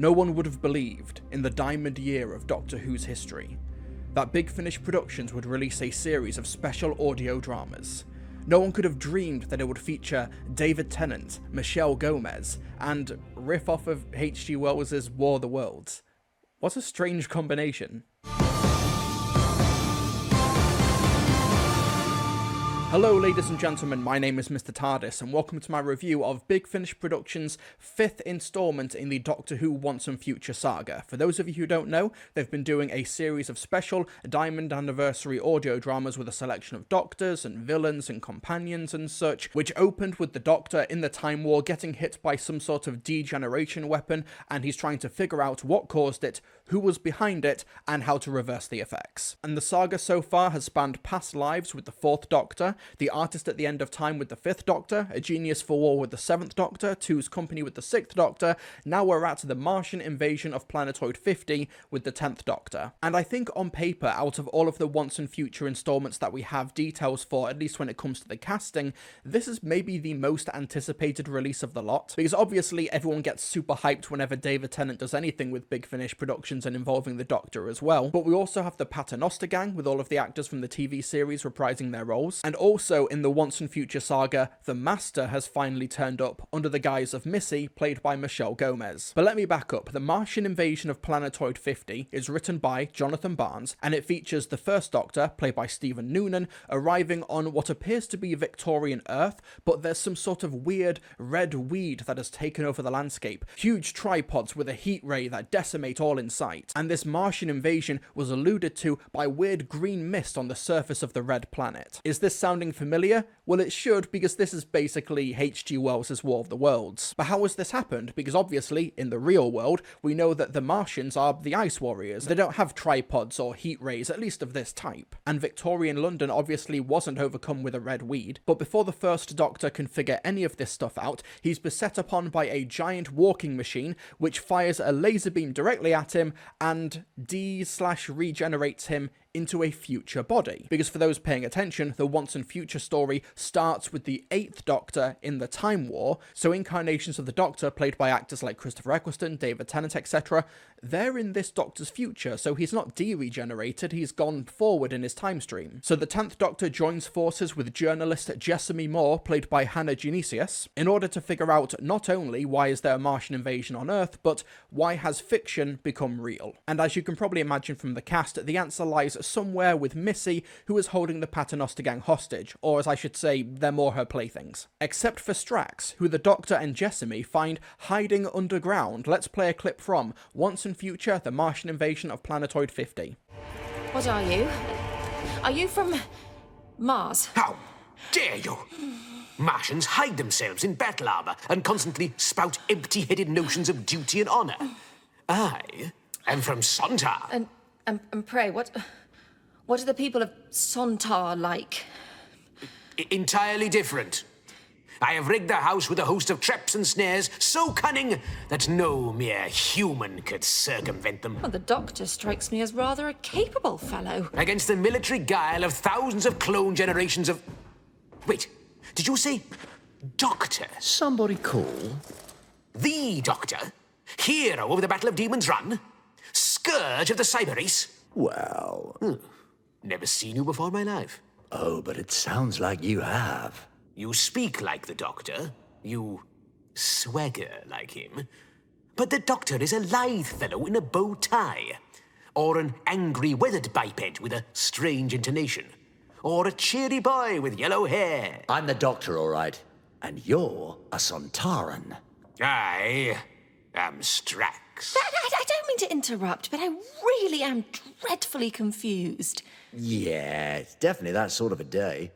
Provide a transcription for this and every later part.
no one would have believed, in the diamond year of Doctor Who's history, that Big Finish Productions would release a series of special audio dramas. No one could have dreamed that it would feature David Tennant, Michelle Gomez, and riff off of H.G. Wells's War of the Worlds. What a strange combination. Hello ladies and gentlemen, my name is Mr. TARDIS and welcome to my review of Big Finish Productions' 5th installment in the Doctor Who Once and Future saga. For those of you who don't know, they've been doing a series of special Diamond Anniversary audio dramas with a selection of doctors and villains and companions and such, which opened with the Doctor in the Time War getting hit by some sort of degeneration weapon, and he's trying to figure out what caused it, who was behind it, and how to reverse the effects. And the saga so far has spanned past lives with the 4th Doctor, the Artist at the End of Time with the 5th Doctor, A Genius for War with the 7th Doctor, Two's Company with the 6th Doctor, now we're at the Martian invasion of Planetoid 50 with the 10th Doctor. And I think on paper, out of all of the Once and Future installments that we have details for, at least when it comes to the casting, this is maybe the most anticipated release of the lot, because obviously everyone gets super hyped whenever David Tennant does anything with Big Finish Productions and involving the Doctor as well, but we also have the Paternoster gang with all of the actors from the TV series reprising their roles, and also in the Once and Future saga, the Master has finally turned up under the guise of Missy, played by Michelle Gomez. But let me back up. The Martian invasion of Planetoid 50 is written by Jonathan Barnes, and it features the 1st Doctor, played by Stephen Noonan, arriving on what appears to be Victorian Earth, but there's some sort of weird red weed that has taken over the landscape. Huge tripods with a heat ray that decimate all in sight. And this Martian invasion was alluded to by weird green mist on the surface of the red planet. Is this sounding familiar? Well, it should, because this is basically H.G. Wells's War of the Worlds. But how has this happened? Because obviously, in the real world, we know that the Martians are the Ice Warriors. They don't have tripods or heat rays, at least of this type. And Victorian London obviously wasn't overcome with a red weed. But before the 1st Doctor can figure any of this stuff out, he's beset upon by a giant walking machine, which fires a laser beam directly at him and regenerates him into a future body. Because for those paying attention, the Once and Future story starts with the 8th Doctor in the Time War, so incarnations of the Doctor, played by actors like Christopher Eccleston, David Tennant, etc., they're in this Doctor's future, so he's not de-regenerated, he's gone forward in his time stream. So the 10th Doctor joins forces with journalist Jessamy Moore, played by Hannah Genesius, in order to figure out not only why is there a Martian invasion on Earth, but why has fiction become real? And as you can probably imagine from the cast, the answer lies somewhere with Missy, who is holding the Paternoster gang hostage, or as I should say, they're more her playthings. Except for Strax, who the Doctor and Jessamy find hiding underground. Let's play a clip from Once and Future, the Martian invasion of Planetoid 50. What are you? Are you from Mars? How dare you! Martians hide themselves in battle armor and constantly spout empty-headed notions of duty and honor. I am from Sontar. And pray, what are the people of Sontar like? Entirely different. I have rigged the house with a host of traps and snares so cunning that no mere human could circumvent them. Well, the Doctor strikes me as rather a capable fellow. Against the military guile of thousands of clone generations of... Wait, did you say Doctor? Somebody call? The Doctor? Hero of the Battle of Demon's Run? Scourge of the cyber race? Well... Never seen you before in my life. Oh, but it sounds like you have. You speak like the Doctor. You swagger like him. But the Doctor is a lithe fellow in a bow tie. Or an angry weathered biped with a strange intonation. Or a cheery boy with yellow hair. I'm the Doctor, all right. And you're a Sontaran. I am Strax. I don't mean to interrupt, but I really am dreadfully confused. Yeah, it's definitely that sort of a day.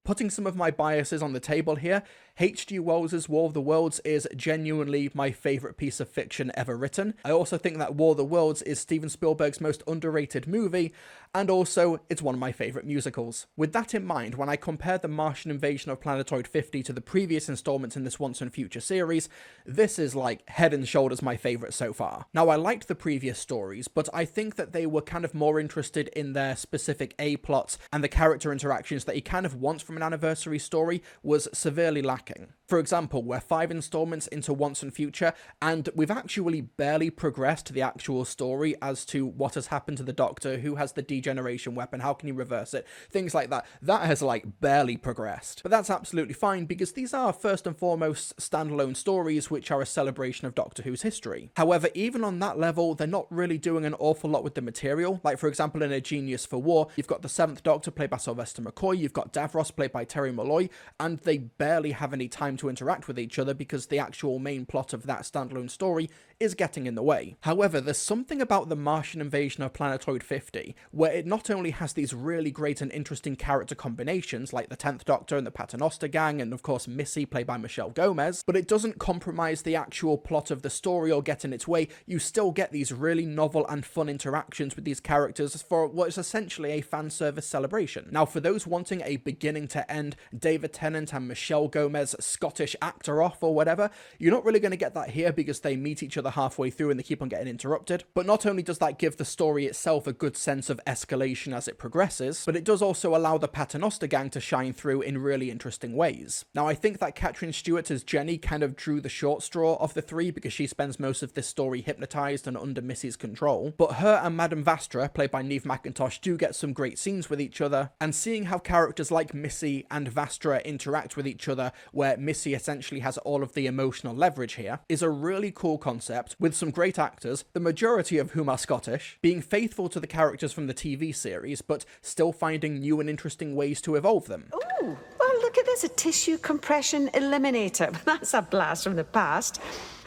Putting some of my biases on the table here, H.G. Wells's War of the Worlds is genuinely my favourite piece of fiction ever written. I also think that War of the Worlds is Steven Spielberg's most underrated movie, and also it's one of my favourite musicals. With that in mind, when I compare the Martian invasion of Planetoid 50 to the previous installments in this Once and Future series, this is like head and shoulders my favourite so far. Now, I liked the previous stories, but I think that they were kind of more interested in their specific A-plots, and the character interactions that you kind of want from an anniversary story was severely lacking lacking. For example, we're 5 installments into Once and Future, and we've actually barely progressed the actual story as to what has happened to the Doctor, who has the degeneration weapon, how can he reverse it, things like that. That has barely progressed. But that's absolutely fine, because these are first and foremost standalone stories which are a celebration of Doctor Who's history. However, even on that level, they're not really doing an awful lot with the material. Like, for example, in A Genius for War, you've got the 7th Doctor played by Sylvester McCoy, you've got Davros played by Terry Molloy, and they barely have any time to interact with each other because the actual main plot of that standalone story is getting in the way. However, there's something about the Martian invasion of Planetoid 50 where it not only has these really great and interesting character combinations like the 10th Doctor and the Paternoster gang, and of course Missy played by Michelle Gomez, but it doesn't compromise the actual plot of the story or get in its way. You still get these really novel and fun interactions with these characters for what is essentially a fan service celebration. Now, for those wanting a beginning to end David Tennant and Michelle Gomez Scottish actor off or whatever, you're not really going to get that here because they meet each other halfway through and they keep on getting interrupted. But not only does that give the story itself a good sense of escalation as it progresses, but it does also allow the Paternoster gang to shine through in really interesting ways. Now, I think that Catherine Stewart as Jenny kind of drew the short straw of the three because she spends most of this story hypnotised and under Missy's control, but her and Madame Vastra, played by Neve McIntosh, do get some great scenes with each other, and seeing how characters like Missy and Vastra interact with each other, where Missy essentially has all of the emotional leverage here, is a really cool concept with some great actors, the majority of whom are Scottish, being faithful to the characters from the TV series, but still finding new and interesting ways to evolve them. Oh, well, look at this, a tissue compression eliminator. That's a blast from the past.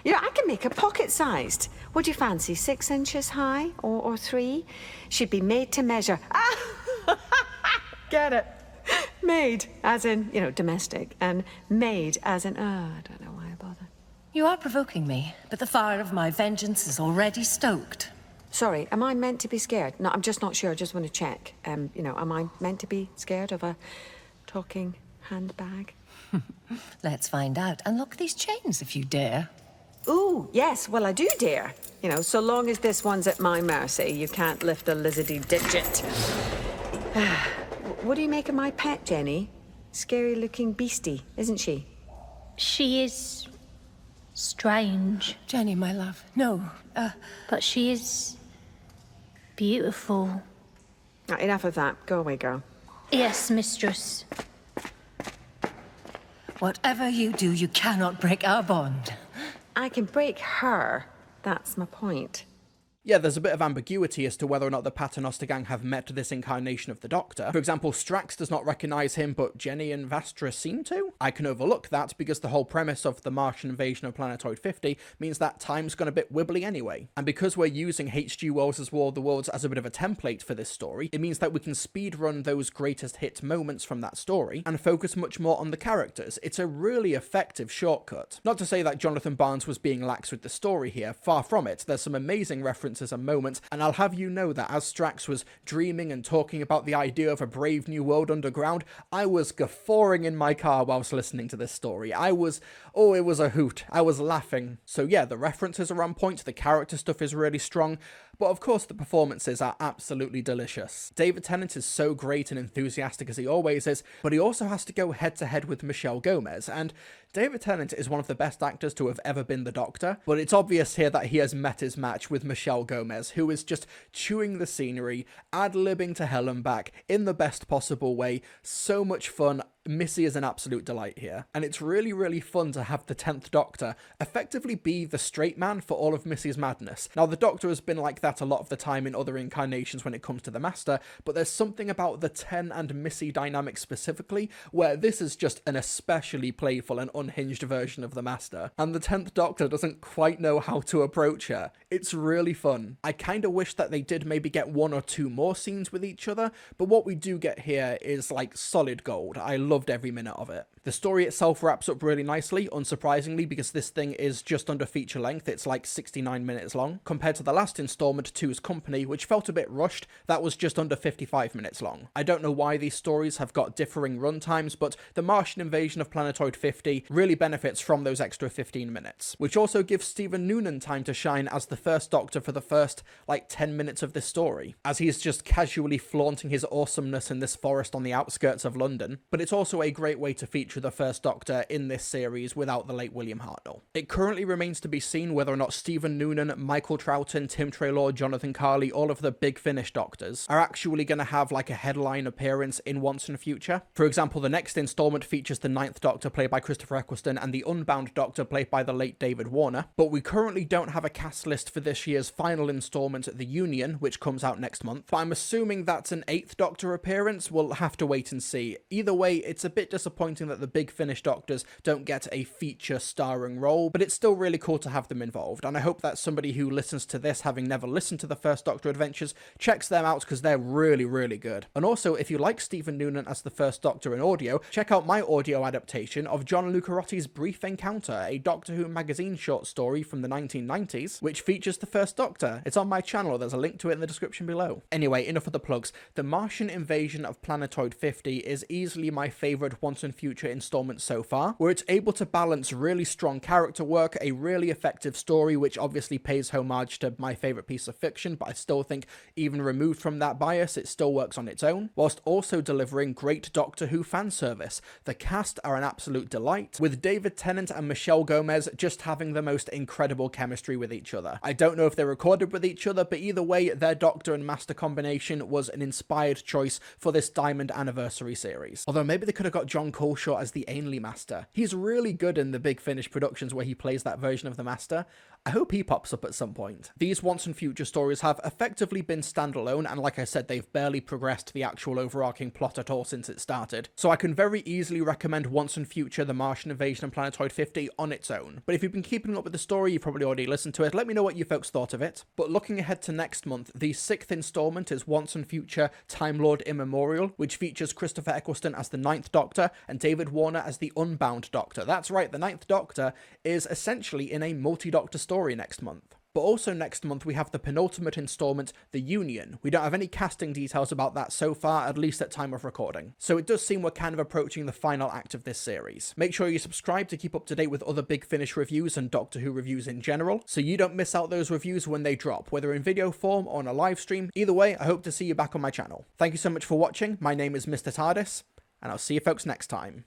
You know, I can make her pocket-sized. What do you fancy, 6 inches high or 3? She'd be made to measure. Ah! Get it? Made, as in, you know, domestic, and made as in, I don't know why I bother. You are provoking me, but the fire of my vengeance is already stoked. Sorry, am I meant to be scared? No, I'm just not sure. I just want to check. You know, am I meant to be scared of a talking handbag? Let's find out. Unlock these chains if you dare. Ooh, yes, well, I do dare. You know, so long as this one's at my mercy, you can't lift a lizardy digit. What do you make of my pet, Jenny? Scary-looking beastie, isn't she? She is strange, Jenny, my love, no, but she is beautiful. Ah, enough of that. Go away, girl. Yes, mistress. whatever you do, you cannot break our bond. I can break her. That's my point. Yeah, there's a bit of ambiguity as to whether or not the Paternoster gang have met this incarnation of the Doctor. For example, Strax does not recognise him, but Jenny and Vastra seem to. I can overlook that because the whole premise of the Martian invasion of Planetoid 50 means that time's gone a bit wibbly anyway. And because we're using H.G. Wells' War of the Worlds as a bit of a template for this story, it means that we can speedrun those greatest hit moments from that story and focus much more on the characters. It's a really effective shortcut. Not to say that Jonathan Barnes was being lax with the story here, far from it. There's some amazing references and moments, and I'll have you know that as Strax was dreaming and talking about the idea of a brave new world underground, I was guffawing in my car whilst listening to this story. It was a hoot. I was laughing. So yeah, the references are on point, the character stuff is really strong, but of course the performances are absolutely delicious. David Tennant is so great and enthusiastic as he always is, but he also has to go head to head with Michelle Gomez, and David Tennant is one of the best actors to have ever been the Doctor, but it's obvious here that he has met his match with Michelle Gomez, who is just chewing the scenery, ad-libbing to hell and back in the best possible way. So much fun. Missy is an absolute delight here, and it's really, really fun to have the 10th Doctor effectively be the straight man for all of Missy's madness. Now, the Doctor has been like that a lot of the time in other incarnations when it comes to the Master, but there's something about the 10 and Missy dynamic specifically, where this is just an especially playful and unhinged version of the Master, and the 10th Doctor doesn't quite know how to approach her. It's really fun. I kind of wish that they did maybe get 1 or 2 more scenes with each other, but what we do get here is like solid gold. I loved every minute of it. The story itself wraps up really nicely, unsurprisingly, because this thing is just under feature length. It's like 69 minutes long, compared to the last installment, Two's Company, which felt a bit rushed. That was just under 55 minutes long. I don't know why these stories have got differing run times, but the Martian invasion of Planetoid 50 really benefits from those extra 15 minutes, which also gives Stephen Noonan time to shine as the first Doctor for the first, 10 minutes of this story, as he's just casually flaunting his awesomeness in this forest on the outskirts of London. But it's also a great way to feature feature the First Doctor in this series without the late William Hartnell. It currently remains to be seen whether or not Stephen Noonan, Michael Troughton, Tim Treloar, Jonathan Carley, all of the Big Finish Doctors, are actually going to have like a headline appearance in Once and Future. For example, the next installment features the Ninth Doctor played by Christopher Eccleston and the Unbound Doctor played by the late David Warner, but we currently don't have a cast list for this year's final installment, The Union, which comes out next month, but I'm assuming that's an 8th Doctor appearance. We'll have to wait and see. Either way, it's a bit disappointing that the Big Finish Doctors don't get a feature starring role, but it's still really cool to have them involved, and I hope that somebody who listens to this, having never listened to the First Doctor adventures, checks them out because they're really, really good. And also, if you like Stephen Noonan as the First Doctor in audio, check out my audio adaptation of John Lucarotti's Brief Encounter, a Doctor Who magazine short story from the 1990s, which features the First Doctor. It's on my channel, there's a link to it in the description below. Anyway, enough of the plugs. The Martian invasion of Planetoid 50 is easily my favourite Once and Future installment so far, where it's able to balance really strong character work, a really effective story, which obviously pays homage to my favourite piece of fiction, but I still think even removed from that bias, it still works on its own, whilst also delivering great Doctor Who fan service. The cast are an absolute delight, with David Tennant and Michelle Gomez just having the most incredible chemistry with each other. I don't know if they recorded with each other, but either way, their Doctor and Master combination was an inspired choice for this Diamond Anniversary series. Although maybe they could have got John Coleshaw as the Ainley Master. He's really good in the Big Finish productions where he plays that version of the Master. I hope he pops up at some point. These Once and Future stories have effectively been standalone, and like I said, they've barely progressed the actual overarching plot at all since it started. So I can very easily recommend Once and Future, The Martian Invasion and Planetoid 50 on its own. But if you've been keeping up with the story, you've probably already listened to it. Let me know what you folks thought of it. But looking ahead to next month, the 6th installment is Once and Future, Time Lord Immemorial, which features Christopher Eccleston as the 9th Doctor and David Warner as the Unbound Doctor. That's right, the 9th Doctor is essentially in a multi-Doctor story next month. But also next month we have the penultimate installment, The Union. We don't have any casting details about that so far, at least at time of recording. So it does seem we're kind of approaching the final act of this series. Make sure you subscribe to keep up to date with other Big Finish reviews and Doctor Who reviews in general, so you don't miss out those reviews when they drop, whether in video form or on a live stream. Either way, I hope to see you back on my channel. Thank you so much for watching. My name is Mr. TARDIS, and I'll see you folks next time.